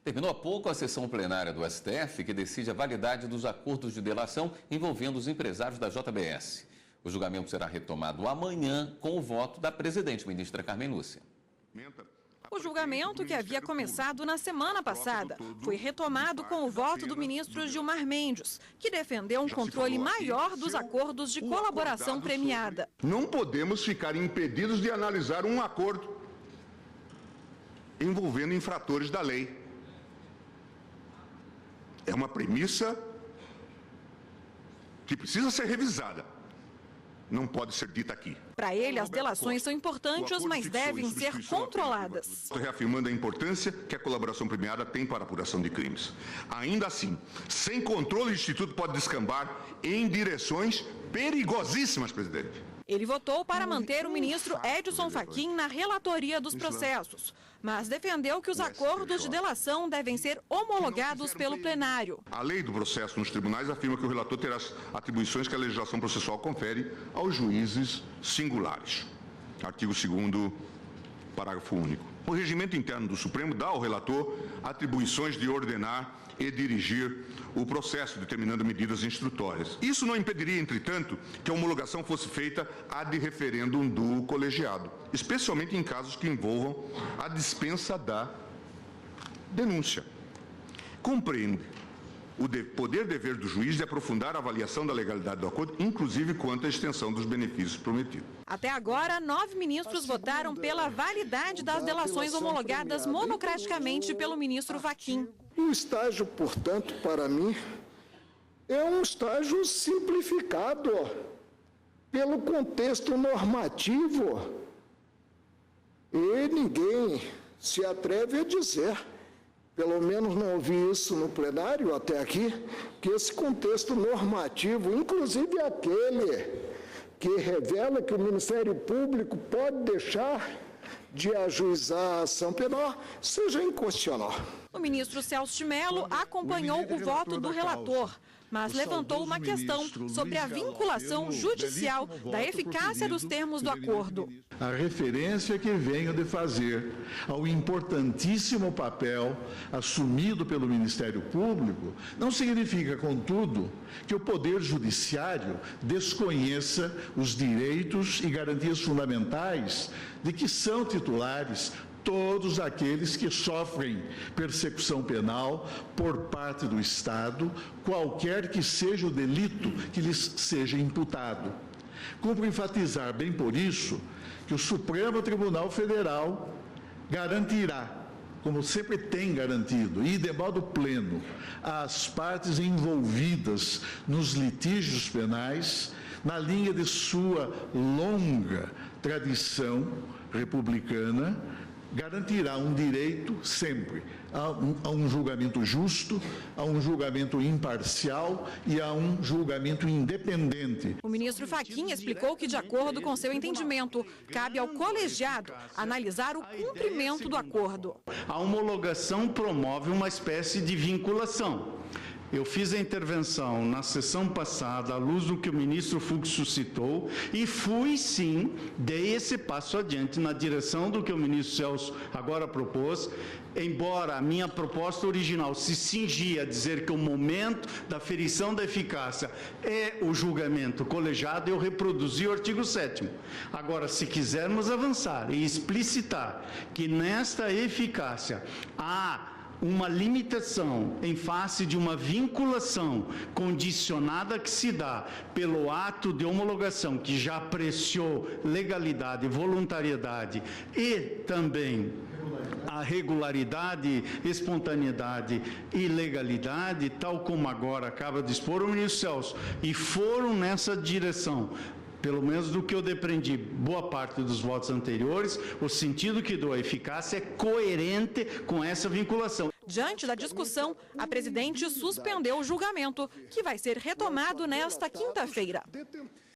Terminou há pouco a sessão plenária do STF, que decide a validade dos acordos de delação envolvendo os empresários da JBS. O julgamento será retomado amanhã com o voto da presidente ministra Carmen Lúcia. O julgamento, que havia começado na semana passada, foi retomado com o voto do ministro Gilmar Mendes, que defendeu um controle maior dos acordos de colaboração premiada. Não podemos ficar impedidos de analisar um acordo envolvendo infratores da lei. É uma premissa que precisa ser revisada. Não pode ser dita aqui. Para ele, as delações são importantes, mas devem ser controladas. Estou reafirmando a importância que a colaboração premiada tem para a apuração de crimes. Ainda assim, sem controle, o Instituto pode descambar em direções perigosíssimas, presidente. Ele votou para manter o ministro Edson Fachin na relatoria dos processos, mas defendeu que os acordos de delação devem ser homologados pelo plenário. A lei do processo nos tribunais afirma que o relator terá as atribuições que a legislação processual confere aos juízes singulares. Artigo 2º, parágrafo único. O regimento interno do Supremo dá ao relator atribuições de ordenar e dirigir o processo, determinando medidas instrutórias. Isso não impediria, entretanto, que a homologação fosse feita ad referendum do colegiado, especialmente em casos que envolvam a dispensa da denúncia. Compreende o poder-dever do juiz de aprofundar a avaliação da legalidade do acordo, inclusive quanto à extensão dos benefícios prometidos. Até agora, 9 ministros votaram pela validade das delações homologadas monocraticamente pelo ministro Fachin. O estágio, portanto, para mim, é um estágio simplificado pelo contexto normativo. E ninguém se atreve a dizer, pelo menos não ouvi isso no plenário até aqui, que esse contexto normativo, inclusive aquele que revela que o Ministério Público pode deixar de ajuizar a ação penal, seja inconstitucional. O ministro Celso de Mello acompanhou o voto do relator, mas levantou uma questão sobre a vinculação judicial da eficácia dos termos do acordo. A referência que venho de fazer ao importantíssimo papel assumido pelo Ministério Público não significa, contudo, que o Poder Judiciário desconheça os direitos e garantias fundamentais de que são titulares todos aqueles que sofrem persecução penal por parte do Estado, qualquer que seja o delito que lhes seja imputado. Cumpre enfatizar, bem por isso, que o Supremo Tribunal Federal garantirá, como sempre tem garantido, e de modo pleno, às partes envolvidas nos litígios penais, na linha de sua longa tradição republicana, garantirá um direito sempre a um julgamento justo, a um julgamento imparcial e a um julgamento independente. O ministro Fachin explicou que, de acordo com seu entendimento, cabe ao colegiado analisar o cumprimento do acordo. A homologação promove uma espécie de vinculação. Eu fiz a intervenção na sessão passada, à luz do que o ministro Fux citou, e fui, sim, dei esse passo adiante na direção do que o ministro Celso agora propôs, embora a minha proposta original se cingia a dizer que o momento da ferição da eficácia é o julgamento colegiado, eu reproduzi o artigo 7º. Agora, se quisermos avançar e explicitar que nesta eficácia há uma limitação em face de uma vinculação condicionada que se dá pelo ato de homologação que já apreciou legalidade, voluntariedade e também a regularidade, espontaneidade e legalidade, tal como agora acaba de expor o ministro Celso, e foram nessa direção, pelo menos do que eu depreendi boa parte dos votos anteriores, o sentido que dou à eficácia é coerente com essa vinculação. Diante da discussão, a presidente suspendeu o julgamento, que vai ser retomado nesta quinta-feira.